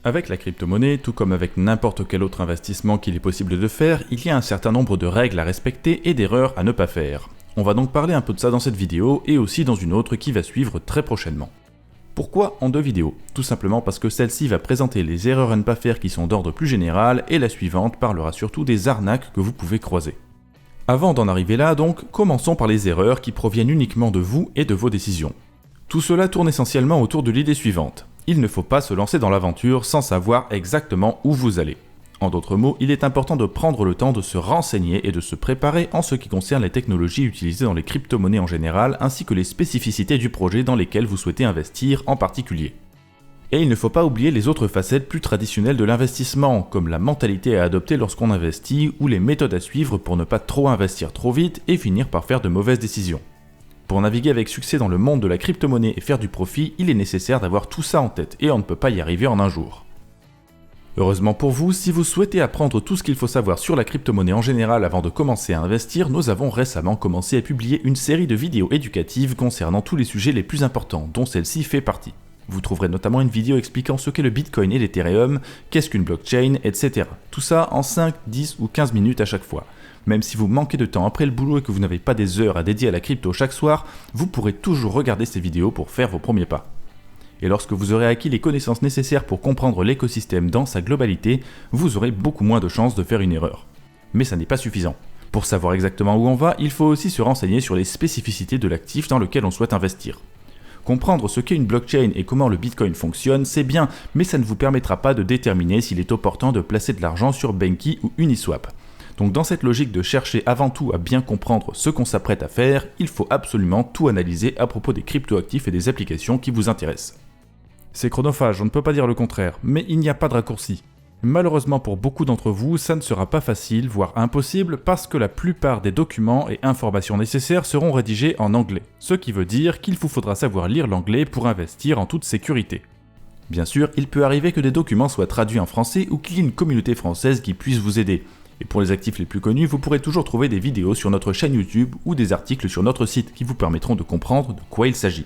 Avec la crypto-monnaie, tout comme avec n'importe quel autre investissement qu'il est possible de faire, il y a un certain nombre de règles à respecter et d'erreurs à ne pas faire. On va donc parler un peu de ça dans cette vidéo et aussi dans une autre qui va suivre très prochainement. Pourquoi en deux vidéos? Tout simplement parce que celle-ci va présenter les erreurs à ne pas faire qui sont d'ordre plus général et la suivante parlera surtout des arnaques que vous pouvez croiser. Avant d'en arriver là donc, commençons par les erreurs qui proviennent uniquement de vous et de vos décisions. Tout cela tourne essentiellement autour de l'idée suivante. Il ne faut pas se lancer dans l'aventure sans savoir exactement où vous allez. En d'autres mots, il est important de prendre le temps de se renseigner et de se préparer en ce qui concerne les technologies utilisées dans les crypto-monnaies en général, ainsi que les spécificités du projet dans lesquels vous souhaitez investir en particulier. Et il ne faut pas oublier les autres facettes plus traditionnelles de l'investissement, comme la mentalité à adopter lorsqu'on investit ou les méthodes à suivre pour ne pas trop investir trop vite et finir par faire de mauvaises décisions. Pour naviguer avec succès dans le monde de la crypto-monnaie et faire du profit, il est nécessaire d'avoir tout ça en tête et on ne peut pas y arriver en un jour. Heureusement pour vous, si vous souhaitez apprendre tout ce qu'il faut savoir sur la crypto-monnaie en général avant de commencer à investir, nous avons récemment commencé à publier une série de vidéos éducatives concernant tous les sujets les plus importants, dont celle-ci fait partie. Vous trouverez notamment une vidéo expliquant ce qu'est le Bitcoin et l'Ethereum, qu'est-ce qu'une blockchain, etc. Tout ça en 5, 10 ou 15 minutes à chaque fois. Même si vous manquez de temps après le boulot et que vous n'avez pas des heures à dédier à la crypto chaque soir, vous pourrez toujours regarder ces vidéos pour faire vos premiers pas. Et lorsque vous aurez acquis les connaissances nécessaires pour comprendre l'écosystème dans sa globalité, vous aurez beaucoup moins de chances de faire une erreur. Mais ça n'est pas suffisant. Pour savoir exactement où on va, il faut aussi se renseigner sur les spécificités de l'actif dans lequel on souhaite investir. Comprendre ce qu'est une blockchain et comment le Bitcoin fonctionne, c'est bien, mais ça ne vous permettra pas de déterminer s'il est opportun de placer de l'argent sur Banky ou Uniswap. Donc dans cette logique de chercher avant tout à bien comprendre ce qu'on s'apprête à faire, il faut absolument tout analyser à propos des cryptoactifs et des applications qui vous intéressent. C'est chronophage, on ne peut pas dire le contraire, mais il n'y a pas de raccourci. Malheureusement pour beaucoup d'entre vous, ça ne sera pas facile, voire impossible, parce que la plupart des documents et informations nécessaires seront rédigés en anglais, ce qui veut dire qu'il vous faudra savoir lire l'anglais pour investir en toute sécurité. Bien sûr, il peut arriver que des documents soient traduits en français ou qu'il y ait une communauté française qui puisse vous aider. Et pour les actifs les plus connus, vous pourrez toujours trouver des vidéos sur notre chaîne YouTube ou des articles sur notre site qui vous permettront de comprendre de quoi il s'agit.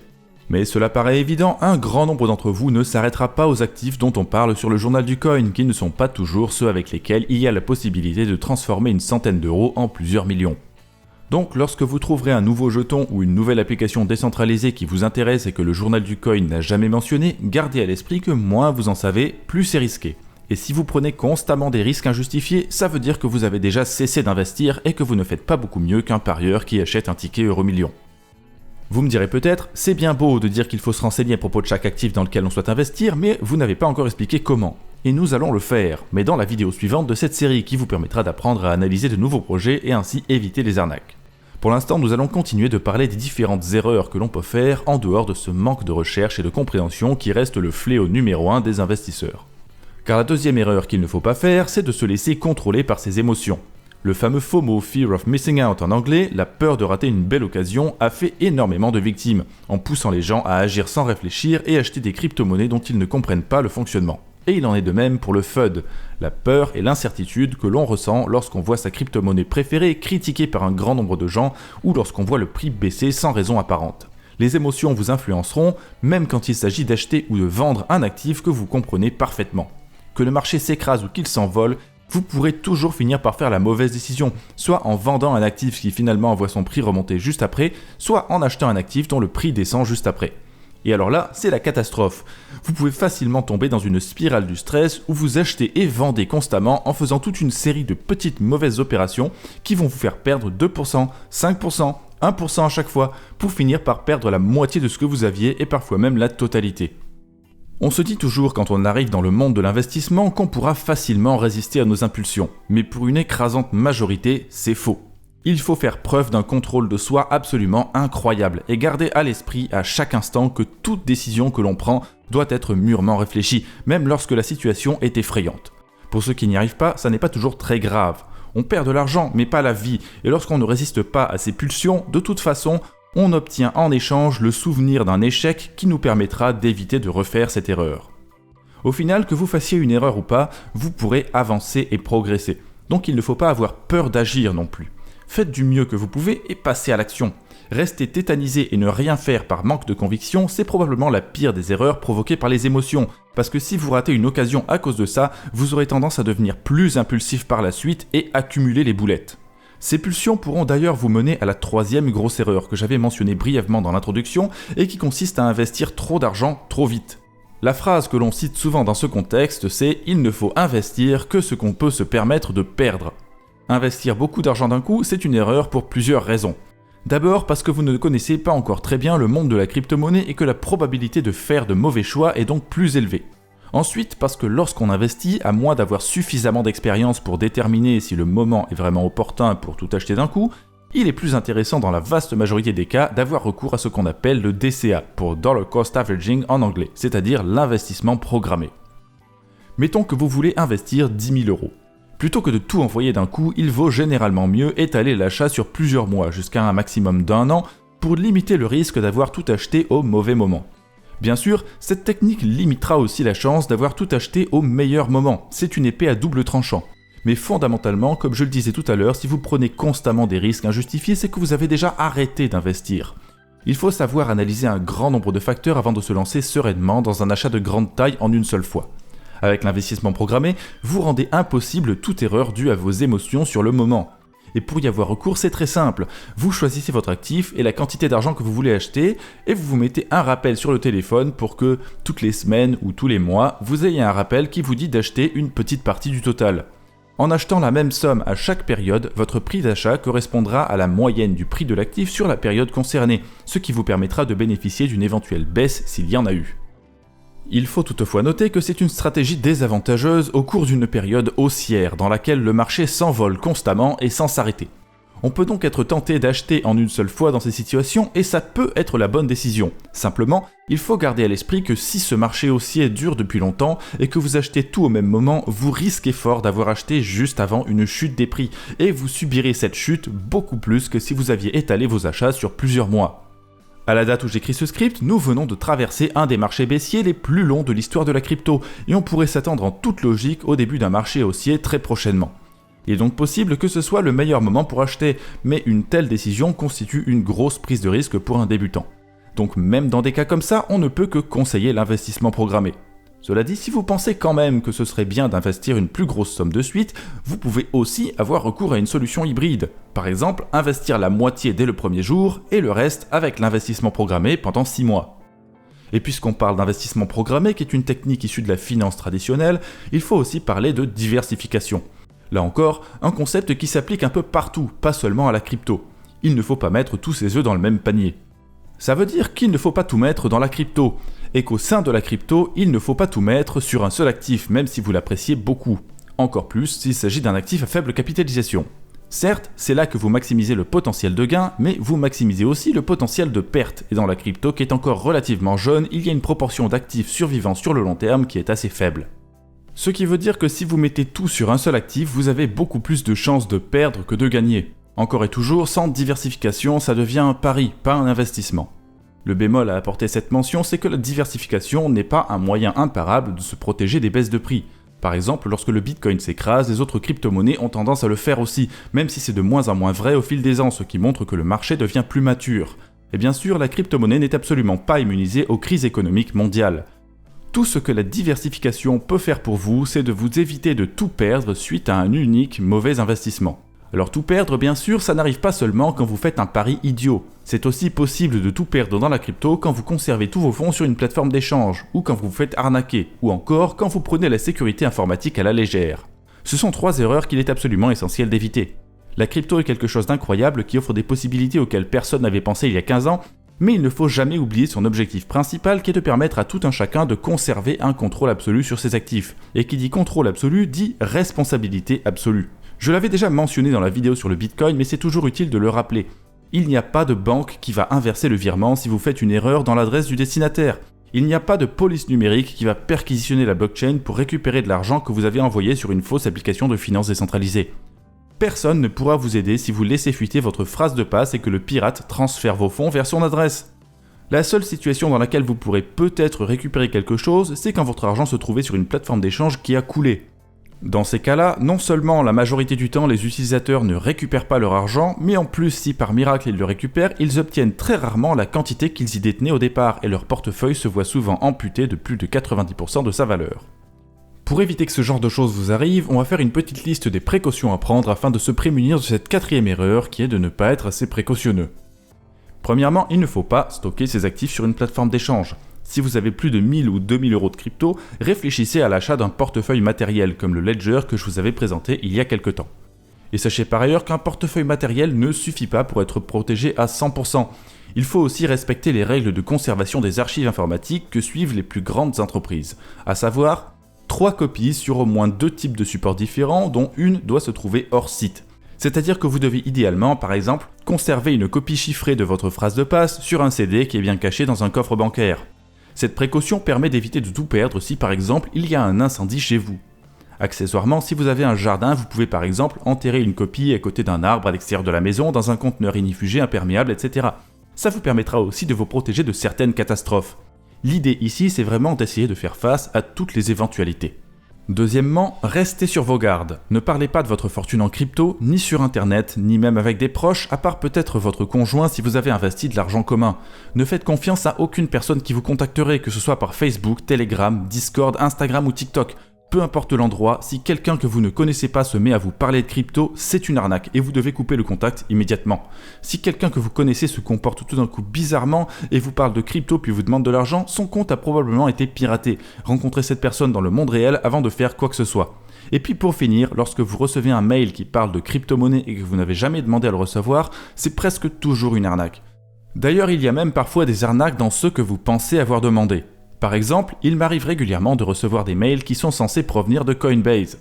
Mais cela paraît évident, un grand nombre d'entre vous ne s'arrêtera pas aux actifs dont on parle sur le journal du coin, qui ne sont pas toujours ceux avec lesquels il y a la possibilité de transformer une centaine d'euros en plusieurs millions. Donc lorsque vous trouverez un nouveau jeton ou une nouvelle application décentralisée qui vous intéresse et que le journal du coin n'a jamais mentionné, gardez à l'esprit que moins vous en savez, plus c'est risqué. Et si vous prenez constamment des risques injustifiés, ça veut dire que vous avez déjà cessé d'investir et que vous ne faites pas beaucoup mieux qu'un parieur qui achète un ticket Euromillions. Vous me direz peut-être, c'est bien beau de dire qu'il faut se renseigner à propos de chaque actif dans lequel on souhaite investir, mais vous n'avez pas encore expliqué comment. Et nous allons le faire, mais dans la vidéo suivante de cette série qui vous permettra d'apprendre à analyser de nouveaux projets et ainsi éviter les arnaques. Pour l'instant, nous allons continuer de parler des différentes erreurs que l'on peut faire en dehors de ce manque de recherche et de compréhension qui reste le fléau numéro 1 des investisseurs. Car la deuxième erreur qu'il ne faut pas faire, c'est de se laisser contrôler par ses émotions. Le fameux FOMO, Fear of Missing Out en anglais, la peur de rater une belle occasion, a fait énormément de victimes, en poussant les gens à agir sans réfléchir et acheter des crypto-monnaies dont ils ne comprennent pas le fonctionnement. Et il en est de même pour le FUD, la peur et l'incertitude que l'on ressent lorsqu'on voit sa crypto-monnaie préférée critiquée par un grand nombre de gens ou lorsqu'on voit le prix baisser sans raison apparente. Les émotions vous influenceront, même quand il s'agit d'acheter ou de vendre un actif que vous comprenez parfaitement. Que le marché s'écrase ou qu'il s'envole, vous pourrez toujours finir par faire la mauvaise décision, soit en vendant un actif qui finalement voit son prix remonter juste après, soit en achetant un actif dont le prix descend juste après. Et alors là, c'est la catastrophe. Vous pouvez facilement tomber dans une spirale du stress où vous achetez et vendez constamment en faisant toute une série de petites mauvaises opérations qui vont vous faire perdre 2%, 5%, 1% à chaque fois, pour finir par perdre la moitié de ce que vous aviez et parfois même la totalité. On se dit toujours quand on arrive dans le monde de l'investissement qu'on pourra facilement résister à nos impulsions, mais pour une écrasante majorité, c'est faux. Il faut faire preuve d'un contrôle de soi absolument incroyable et garder à l'esprit à chaque instant que toute décision que l'on prend doit être mûrement réfléchie, même lorsque la situation est effrayante. Pour ceux qui n'y arrivent pas, ça n'est pas toujours très grave. On perd de l'argent, mais pas la vie, et lorsqu'on ne résiste pas à ces pulsions, de toute façon, on obtient en échange le souvenir d'un échec qui nous permettra d'éviter de refaire cette erreur. Au final, que vous fassiez une erreur ou pas, vous pourrez avancer et progresser. Donc il ne faut pas avoir peur d'agir non plus. Faites du mieux que vous pouvez et passez à l'action. Rester tétanisé et ne rien faire par manque de conviction, c'est probablement la pire des erreurs provoquées par les émotions, parce que si vous ratez une occasion à cause de ça, vous aurez tendance à devenir plus impulsif par la suite et accumuler les boulettes. Ces pulsions pourront d'ailleurs vous mener à la troisième grosse erreur que j'avais mentionnée brièvement dans l'introduction et qui consiste à investir trop d'argent trop vite. La phrase que l'on cite souvent dans ce contexte, c'est « il ne faut investir que ce qu'on peut se permettre de perdre ». Investir beaucoup d'argent d'un coup, c'est une erreur pour plusieurs raisons. D'abord parce que vous ne connaissez pas encore très bien le monde de la crypto-monnaie et que la probabilité de faire de mauvais choix est donc plus élevée. Ensuite parce que lorsqu'on investit, à moins d'avoir suffisamment d'expérience pour déterminer si le moment est vraiment opportun pour tout acheter d'un coup, il est plus intéressant dans la vaste majorité des cas d'avoir recours à ce qu'on appelle le DCA, pour Dollar Cost Averaging en anglais, c'est-à-dire l'investissement programmé. Mettons que vous voulez investir 10 000 €. Plutôt que de tout envoyer d'un coup, il vaut généralement mieux étaler l'achat sur plusieurs mois, jusqu'à un maximum d'1 an, pour limiter le risque d'avoir tout acheté au mauvais moment. Bien sûr, cette technique limitera aussi la chance d'avoir tout acheté au meilleur moment, c'est une épée à double tranchant. Mais fondamentalement, comme je le disais tout à l'heure, si vous prenez constamment des risques injustifiés, c'est que vous avez déjà arrêté d'investir. Il faut savoir analyser un grand nombre de facteurs avant de se lancer sereinement dans un achat de grande taille en une seule fois. Avec l'investissement programmé, vous rendez impossible toute erreur due à vos émotions sur le moment. Et pour y avoir recours, c'est très simple. Vous choisissez votre actif et la quantité d'argent que vous voulez acheter et vous vous mettez un rappel sur le téléphone pour que toutes les semaines ou tous les mois, vous ayez un rappel qui vous dit d'acheter une petite partie du total. En achetant la même somme à chaque période, votre prix d'achat correspondra à la moyenne du prix de l'actif sur la période concernée, ce qui vous permettra de bénéficier d'une éventuelle baisse s'il y en a eu. Il faut toutefois noter que c'est une stratégie désavantageuse au cours d'une période haussière dans laquelle le marché s'envole constamment et sans s'arrêter. On peut donc être tenté d'acheter en une seule fois dans ces situations et ça peut être la bonne décision. Simplement, il faut garder à l'esprit que si ce marché haussier dure depuis longtemps et que vous achetez tout au même moment, vous risquez fort d'avoir acheté juste avant une chute des prix et vous subirez cette chute beaucoup plus que si vous aviez étalé vos achats sur plusieurs mois. À la date où j'écris ce script, nous venons de traverser un des marchés baissiers les plus longs de l'histoire de la crypto, et on pourrait s'attendre en toute logique au début d'un marché haussier très prochainement. Il est donc possible que ce soit le meilleur moment pour acheter, mais une telle décision constitue une grosse prise de risque pour un débutant. Donc même dans des cas comme ça, on ne peut que conseiller l'investissement programmé. Cela dit, si vous pensez quand même que ce serait bien d'investir une plus grosse somme de suite, vous pouvez aussi avoir recours à une solution hybride. Par exemple, investir la moitié dès le premier jour et le reste avec l'investissement programmé pendant 6 mois. Et puisqu'on parle d'investissement programmé, qui est une technique issue de la finance traditionnelle, il faut aussi parler de diversification. Là encore, un concept qui s'applique un peu partout, pas seulement à la crypto. Il ne faut pas mettre tous ses œufs dans le même panier. Ça veut dire qu'il ne faut pas tout mettre dans la crypto, et qu'au sein de la crypto, il ne faut pas tout mettre sur un seul actif, même si vous l'appréciez beaucoup. Encore plus s'il s'agit d'un actif à faible capitalisation. Certes, c'est là que vous maximisez le potentiel de gain, mais vous maximisez aussi le potentiel de perte, et dans la crypto qui est encore relativement jeune, il y a une proportion d'actifs survivants sur le long terme qui est assez faible. Ce qui veut dire que si vous mettez tout sur un seul actif, vous avez beaucoup plus de chances de perdre que de gagner. Encore et toujours, sans diversification, ça devient un pari, pas un investissement. Le bémol à apporter cette mention, c'est que la diversification n'est pas un moyen imparable de se protéger des baisses de prix. Par exemple, lorsque le Bitcoin s'écrase, les autres crypto-monnaies ont tendance à le faire aussi, même si c'est de moins en moins vrai au fil des ans, ce qui montre que le marché devient plus mature. Et bien sûr, la crypto-monnaie n'est absolument pas immunisée aux crises économiques mondiales. Tout ce que la diversification peut faire pour vous, c'est de vous éviter de tout perdre suite à un unique mauvais investissement. Alors tout perdre, bien sûr, ça n'arrive pas seulement quand vous faites un pari idiot. C'est aussi possible de tout perdre dans la crypto quand vous conservez tous vos fonds sur une plateforme d'échange, ou quand vous vous faites arnaquer, ou encore quand vous prenez la sécurité informatique à la légère. Ce sont 3 erreurs qu'il est absolument essentiel d'éviter. La crypto est quelque chose d'incroyable qui offre des possibilités auxquelles personne n'avait pensé il y a 15 ans, mais il ne faut jamais oublier son objectif principal qui est de permettre à tout un chacun de conserver un contrôle absolu sur ses actifs. Et qui dit contrôle absolu dit responsabilité absolue. Je l'avais déjà mentionné dans la vidéo sur le Bitcoin, mais c'est toujours utile de le rappeler. Il n'y a pas de banque qui va inverser le virement si vous faites une erreur dans l'adresse du destinataire. Il n'y a pas de police numérique qui va perquisitionner la blockchain pour récupérer de l'argent que vous avez envoyé sur une fausse application de finance décentralisée. Personne ne pourra vous aider si vous laissez fuiter votre phrase de passe et que le pirate transfère vos fonds vers son adresse. La seule situation dans laquelle vous pourrez peut-être récupérer quelque chose, c'est quand votre argent se trouvait sur une plateforme d'échange qui a coulé. Dans ces cas-là, non seulement la majorité du temps les utilisateurs ne récupèrent pas leur argent, mais en plus si par miracle ils le récupèrent, ils obtiennent très rarement la quantité qu'ils y détenaient au départ et leur portefeuille se voit souvent amputé de plus de 90% de sa valeur. Pour éviter que ce genre de choses vous arrive, on va faire une petite liste des précautions à prendre afin de se prémunir de cette quatrième erreur qui est de ne pas être assez précautionneux. Premièrement, il ne faut pas stocker ses actifs sur une plateforme d'échange. Si vous avez plus de 1000 ou 2000 euros de crypto, réfléchissez à l'achat d'un portefeuille matériel comme le Ledger que je vous avais présenté il y a quelques temps. Et sachez par ailleurs qu'un portefeuille matériel ne suffit pas pour être protégé à 100%. Il faut aussi respecter les règles de conservation des archives informatiques que suivent les plus grandes entreprises, à savoir 3 copies sur au moins 2 types de supports différents dont une doit se trouver hors site. C'est-à-dire que vous devez idéalement, par exemple, conserver une copie chiffrée de votre phrase de passe sur un CD qui est bien caché dans un coffre bancaire. Cette précaution permet d'éviter de tout perdre si par exemple il y a un incendie chez vous. Accessoirement, si vous avez un jardin, vous pouvez par exemple enterrer une copie à côté d'un arbre à l'extérieur de la maison dans un conteneur inifugé imperméable, etc. Ça vous permettra aussi de vous protéger de certaines catastrophes. L'idée ici, c'est vraiment d'essayer de faire face à toutes les éventualités. Deuxièmement, restez sur vos gardes. Ne parlez pas de votre fortune en crypto, ni sur internet, ni même avec des proches, à part peut-être votre conjoint si vous avez investi de l'argent commun. Ne faites confiance à aucune personne qui vous contacterait, que ce soit par Facebook, Telegram, Discord, Instagram ou TikTok. Peu importe l'endroit, si quelqu'un que vous ne connaissez pas se met à vous parler de crypto, c'est une arnaque et vous devez couper le contact immédiatement. Si quelqu'un que vous connaissez se comporte tout d'un coup bizarrement et vous parle de crypto puis vous demande de l'argent, son compte a probablement été piraté. Rencontrez cette personne dans le monde réel avant de faire quoi que ce soit. Et puis pour finir, lorsque vous recevez un mail qui parle de crypto-monnaie et que vous n'avez jamais demandé à le recevoir, c'est presque toujours une arnaque. D'ailleurs, il y a même parfois des arnaques dans ceux que vous pensez avoir demandé. Par exemple, il m'arrive régulièrement de recevoir des mails qui sont censés provenir de Coinbase.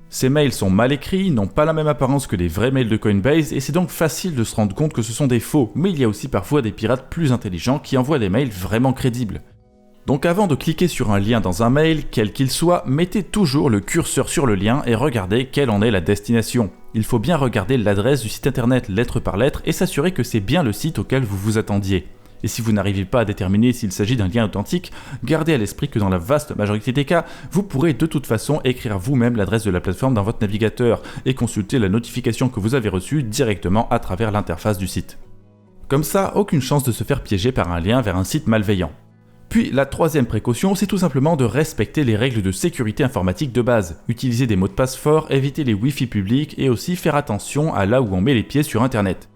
Ces mails sont mal écrits, n'ont pas la même apparence que les vrais mails de Coinbase et c'est donc facile de se rendre compte que ce sont des faux, mais il y a aussi parfois des pirates plus intelligents qui envoient des mails vraiment crédibles. Donc avant de cliquer sur un lien dans un mail, quel qu'il soit, mettez toujours le curseur sur le lien et regardez quelle en est la destination. Il faut bien regarder l'adresse du site internet lettre par lettre et s'assurer que c'est bien le site auquel vous vous attendiez. Et si vous n'arrivez pas à déterminer s'il s'agit d'un lien authentique, gardez à l'esprit que dans la vaste majorité des cas, vous pourrez de toute façon écrire vous-même l'adresse de la plateforme dans votre navigateur et consulter la notification que vous avez reçue directement à travers l'interface du site. Comme ça, aucune chance de se faire piéger par un lien vers un site malveillant. Puis la troisième précaution, c'est tout simplement de respecter les règles de sécurité informatique de base. Utiliser des mots de passe forts, éviter les Wi-Fi publics et aussi faire attention à là où on met les pieds sur internet.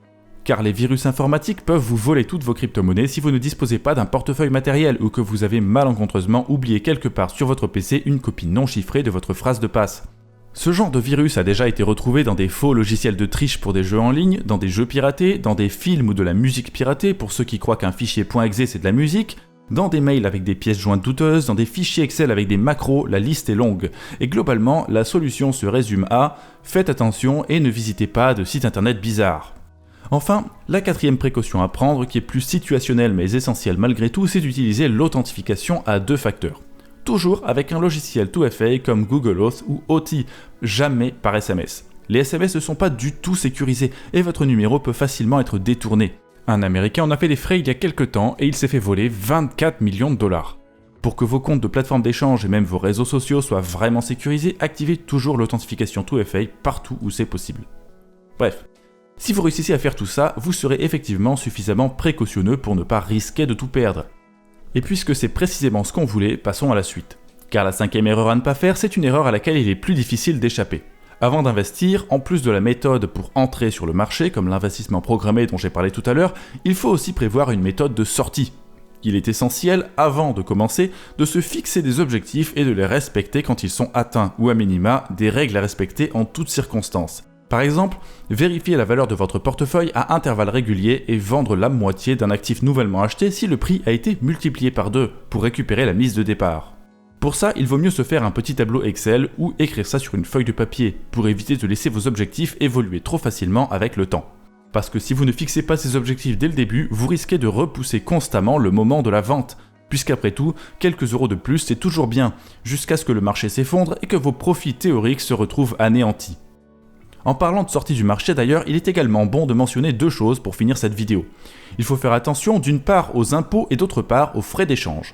Car les virus informatiques peuvent vous voler toutes vos crypto-monnaies si vous ne disposez pas d'un portefeuille matériel ou que vous avez malencontreusement oublié quelque part sur votre PC une copie non chiffrée de votre phrase de passe. Ce genre de virus a déjà été retrouvé dans des faux logiciels de triche pour des jeux en ligne, dans des jeux piratés, dans des films ou de la musique piratée pour ceux qui croient qu'un fichier .exe c'est de la musique, dans des mails avec des pièces jointes douteuses, dans des fichiers Excel avec des macros, la liste est longue. Et globalement, la solution se résume à « faites attention et ne visitez pas de sites internet bizarres ». Enfin, la quatrième précaution à prendre, qui est plus situationnelle mais essentielle malgré tout, c'est d'utiliser l'authentification à 2 facteurs. Toujours avec un logiciel 2FA comme Google Auth ou Authy, jamais par SMS. Les SMS ne sont pas du tout sécurisés et votre numéro peut facilement être détourné. Un Américain en a fait des frais il y a quelques temps et il s'est fait voler 24 millions de dollars. Pour que vos comptes de plateforme d'échange et même vos réseaux sociaux soient vraiment sécurisés, activez toujours l'authentification 2FA partout où c'est possible. Bref. Si vous réussissez à faire tout ça, vous serez effectivement suffisamment précautionneux pour ne pas risquer de tout perdre. Et puisque c'est précisément ce qu'on voulait, passons à la suite. Car la 5e erreur à ne pas faire, c'est une erreur à laquelle il est plus difficile d'échapper. Avant d'investir, en plus de la méthode pour entrer sur le marché, comme l'investissement programmé dont j'ai parlé tout à l'heure, il faut aussi prévoir une méthode de sortie. Il est essentiel, avant de commencer, de se fixer des objectifs et de les respecter quand ils sont atteints, ou à minima, des règles à respecter en toutes circonstances. Par exemple, vérifiez la valeur de votre portefeuille à intervalles réguliers et vendre la moitié d'un actif nouvellement acheté si le prix a été multiplié par 2 pour récupérer la mise de départ. Pour ça, il vaut mieux se faire un petit tableau Excel ou écrire ça sur une feuille de papier pour éviter de laisser vos objectifs évoluer trop facilement avec le temps. Parce que si vous ne fixez pas ces objectifs dès le début, vous risquez de repousser constamment le moment de la vente, puisqu'après tout, quelques euros de plus c'est toujours bien, jusqu'à ce que le marché s'effondre et que vos profits théoriques se retrouvent anéantis. En parlant de sortie du marché d'ailleurs, il est également bon de mentionner 2 choses pour finir cette vidéo. Il faut faire attention d'une part aux impôts et d'autre part aux frais d'échange.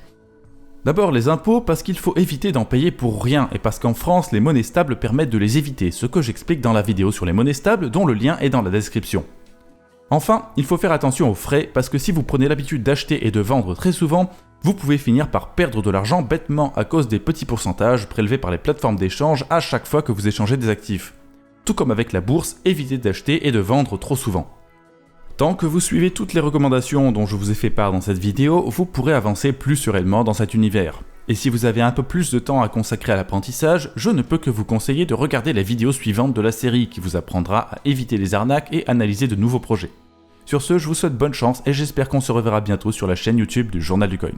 D'abord les impôts parce qu'il faut éviter d'en payer pour rien et parce qu'en France les monnaies stables permettent de les éviter, ce que j'explique dans la vidéo sur les monnaies stables dont le lien est dans la description. Enfin, il faut faire attention aux frais parce que si vous prenez l'habitude d'acheter et de vendre très souvent, vous pouvez finir par perdre de l'argent bêtement à cause des petits pourcentages prélevés par les plateformes d'échange à chaque fois que vous échangez des actifs. Tout comme avec la bourse, évitez d'acheter et de vendre trop souvent. Tant que vous suivez toutes les recommandations dont je vous ai fait part dans cette vidéo, vous pourrez avancer plus sereinement dans cet univers. Et si vous avez un peu plus de temps à consacrer à l'apprentissage, je ne peux que vous conseiller de regarder la vidéo suivante de la série qui vous apprendra à éviter les arnaques et analyser de nouveaux projets. Sur ce, je vous souhaite bonne chance et j'espère qu'on se reverra bientôt sur la chaîne YouTube du Journal du Coin.